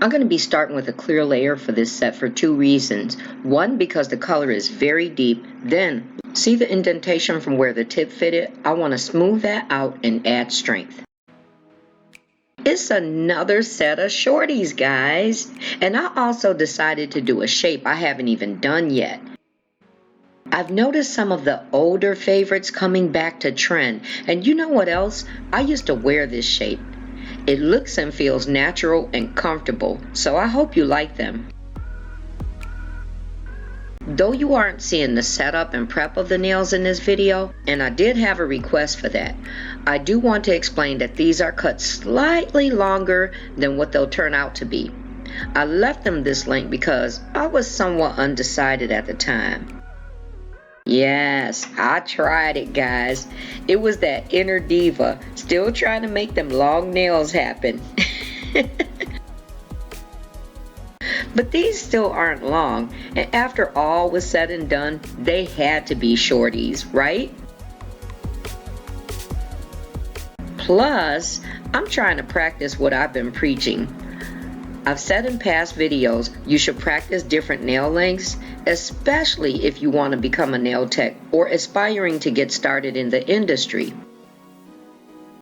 I'm going to be starting with a clear layer for this set for two reasons. One, because the color is very deep. Then, see the indentation from where the tip fitted? I want to smooth that out and add strength. It's another set of shorties, guys. And I also decided to do a shape I haven't even done yet. I've noticed some of the older favorites coming back to trend. And you know what else? I used to wear this shape. It looks and feels natural and comfortable, so I hope you like them. Though you aren't seeing the setup and prep of the nails in this video, and I did have a request for that, I do want to explain that these are cut slightly longer than what they'll turn out to be. I left them this length because I was somewhat undecided at the time. Yes, I tried it, guys. It was that inner diva, still trying to make them long nails happen. But these still aren't long, and after all was said and done, they had to be shorties, right? Plus, I'm trying to practice what I've been preaching. I've said in past videos, you should practice different nail lengths, especially if you want to become a nail tech or aspiring to get started in the industry.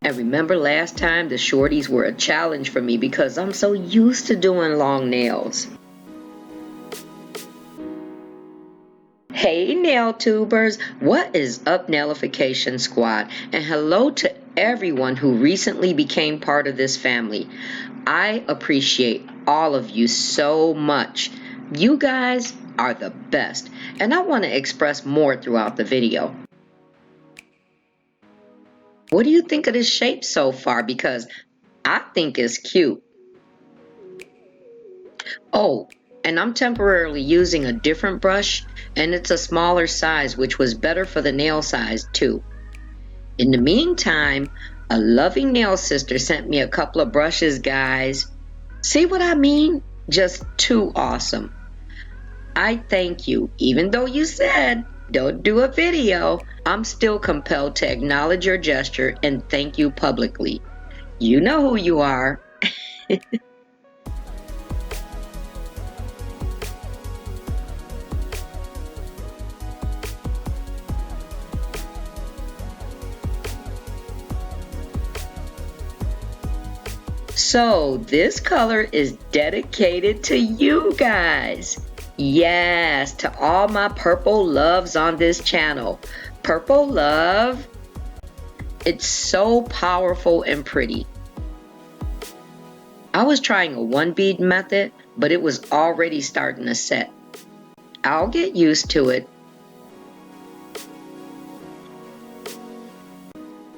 And remember last time the shorties were a challenge for me because I'm so used to doing long nails. Hey NailTubers, what is up Nailification Squad? And hello to everyone who recently became part of this family. I appreciate all of you so much. You guys are the best, and I want to express more throughout the video. What do you think of this shape so far? Because I think it's cute. Oh, and I'm temporarily using a different brush, and it's a smaller size, which was better for the nail size too. In the meantime, a loving nail sister sent me a couple of brushes, guys. See what I mean? Just too awesome. I thank you. Even though you said don't do a video, I'm still compelled to acknowledge your gesture and thank you publicly. You know who you are. So this color is dedicated to you guys. Yes, to all my purple loves on this channel. Purple love. It's so powerful and pretty. I was trying a one bead method, but it was already starting to set. I'll get used to it.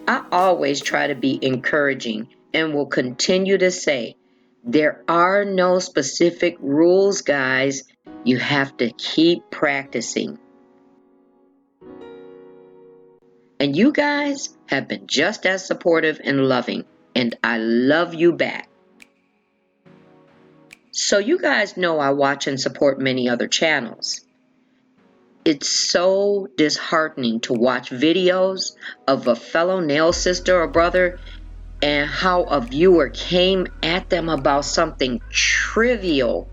I always try to be encouraging and will continue to say, there are no specific rules, guys. You have to keep practicing. And you guys have been just as supportive and loving, and I love you back. So you guys know I watch and support many other channels. It's so disheartening to watch videos of a fellow nail sister or brother and how a viewer came at them about something trivial.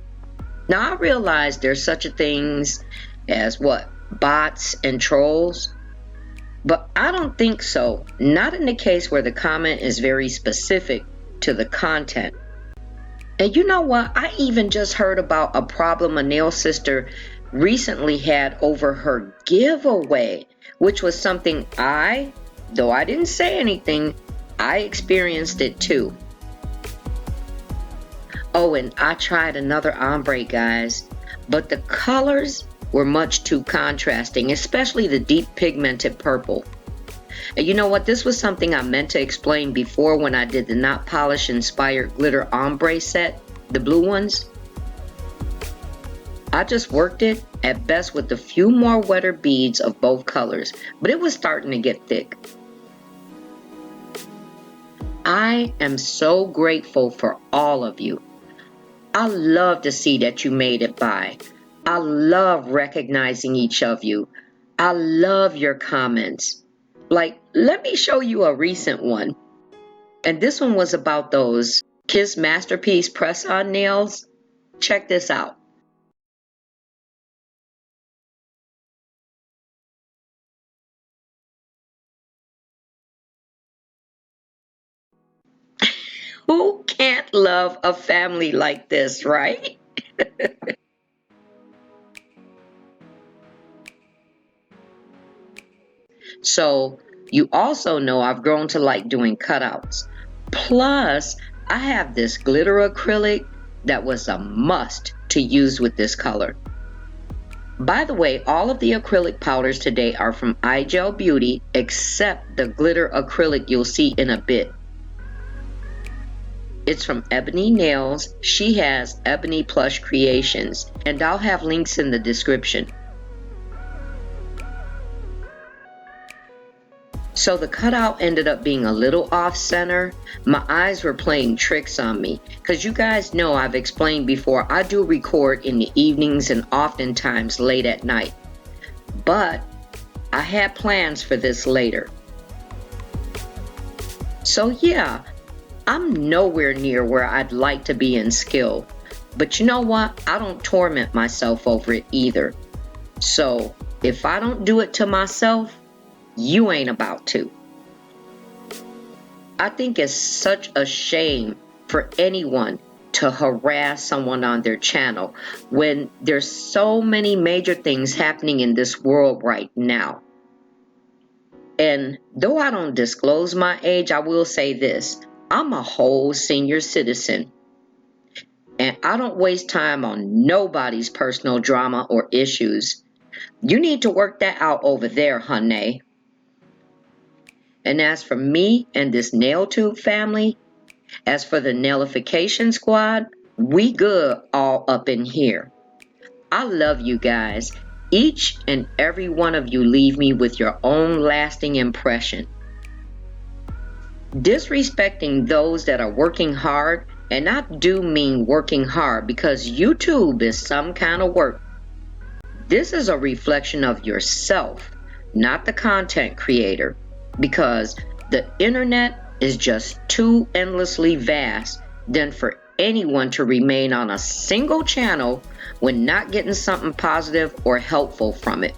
Now I realize there's such a things as bots and trolls, but I don't think so. Not in the case where the comment is very specific to the content. And you know what? I even just heard about a problem a nail sister recently had over her giveaway, which was something though I didn't say anything, I experienced it too. Oh, and I tried another ombre, guys, but the colors were much too contrasting, especially the deep pigmented purple. And you know what? This was something I meant to explain before when I did the Not Polish inspired glitter ombre set, the blue ones. I just worked it at best with a few more wetter beads of both colors, but it was starting to get thick. I am so grateful for all of you. I love to see that you made it by. I love recognizing each of you. I love your comments. Like, let me show you a recent one. And this one was about those Kiss Masterpiece press-on nails. Check this out. Who can't love a family like this, right? So you also know I've grown to like doing cutouts. Plus, I have this glitter acrylic that was a must to use with this color. By the way, all of the acrylic powders today are from iGel Beauty except the glitter acrylic you'll see in a bit. It's from Ebonee Nails. She has Ebonee Plush Creations, and I'll have links in the description. So the cutout ended up being a little off center. My eyes were playing tricks on me because you guys know I've explained before I do record in the evenings and oftentimes late at night. But I had plans for this later. So yeah, I'm nowhere near where I'd like to be in skill. But you know what? I don't torment myself over it either. So if I don't do it to myself, you ain't about to. I think it's such a shame for anyone to harass someone on their channel when there's so many major things happening in this world right now. And though I don't disclose my age, I will say this. I'm a whole senior citizen. And I don't waste time on nobody's personal drama or issues. You need to work that out over there, honey. And as for me and this NailTube family, as for the Nailification Squad, we good all up in here. I love you guys. Each and every one of you leave me with your own lasting impression. Disrespecting those that are working hard, and I do mean working hard because YouTube is some kind of work. This is a reflection of yourself, not the content creator. Because the internet is just too endlessly vast than for anyone to remain on a single channel when not getting something positive or helpful from it.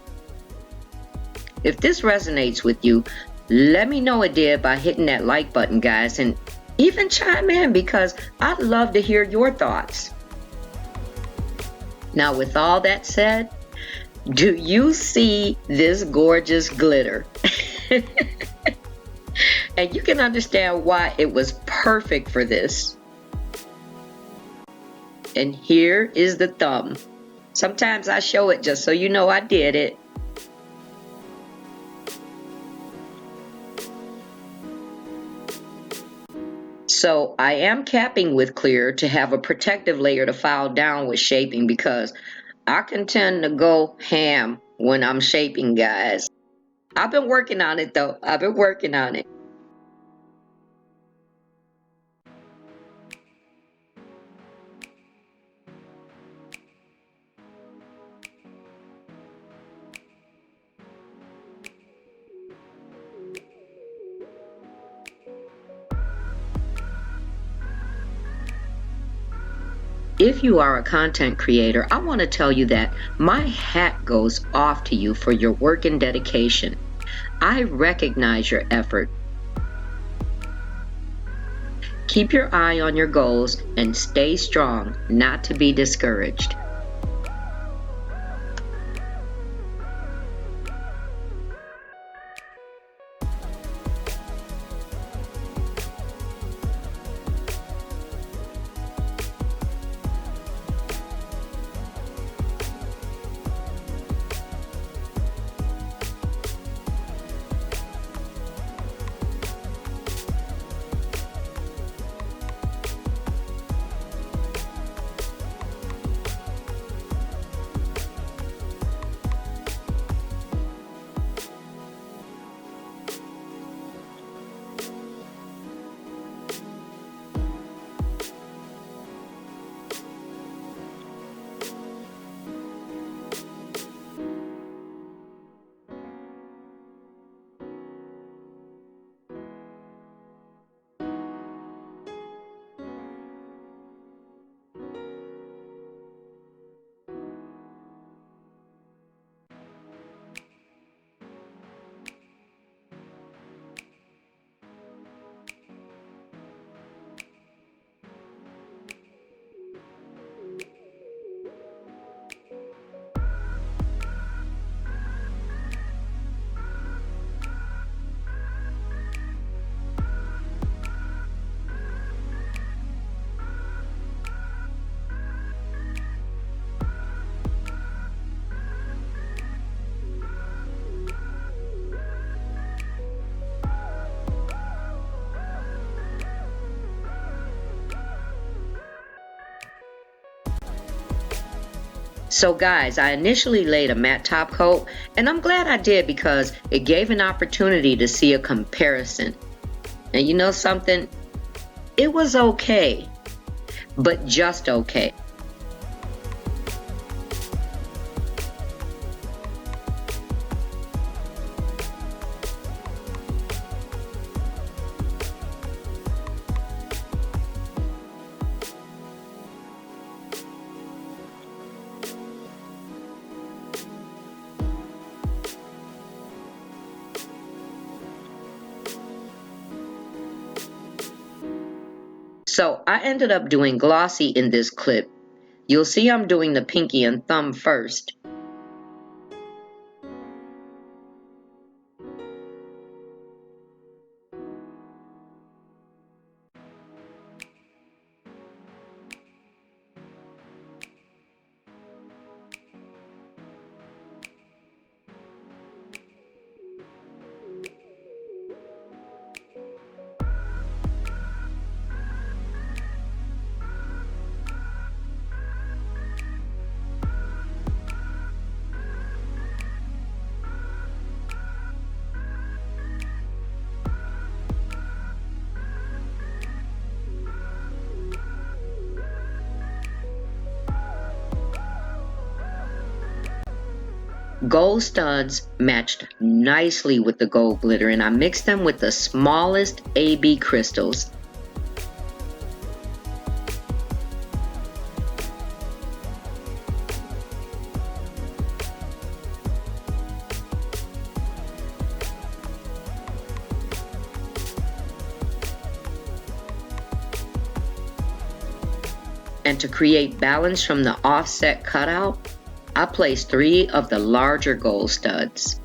If this resonates with you, let me know it did by hitting that like button, guys, and even chime in because I'd love to hear your thoughts. Now, with all that said, do you see this gorgeous glitter? And you can understand why it was perfect for this. And here is the thumb. Sometimes I show it just so you know I did it. So I am capping with clear to have a protective layer to file down with shaping because I can tend to go ham when I'm shaping, guys. I've been working on it though. I've been working on it. If you are a content creator, I want to tell you that my hat goes off to you for your work and dedication. I recognize your effort. Keep your eye on your goals and stay strong, not to be discouraged. So guys, I initially laid a matte top coat, and I'm glad I did because it gave an opportunity to see a comparison. And you know something? It was okay, but just okay. So I ended up doing glossy in this clip. You'll see I'm doing the pinky and thumb first. Gold studs matched nicely with the gold glitter, and I mixed them with the smallest AB crystals. And to create balance from the offset cutout, I placed 3 of the larger gold studs.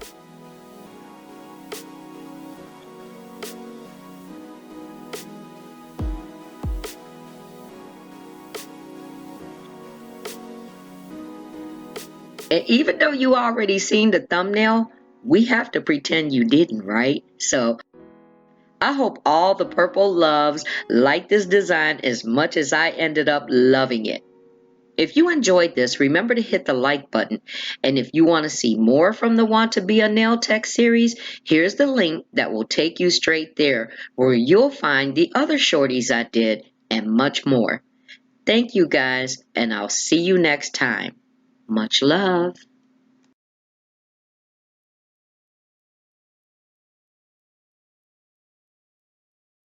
And even though you already seen the thumbnail, we have to pretend you didn't, right? So I hope all the purple loves like this design as much as I ended up loving it. If you enjoyed this, remember to hit the like button. And if you want to see more from the Want to Be a Nail Tech series, here's the link that will take you straight there, where you'll find the other shorties I did and much more. Thank you guys, and I'll see you next time. Much love.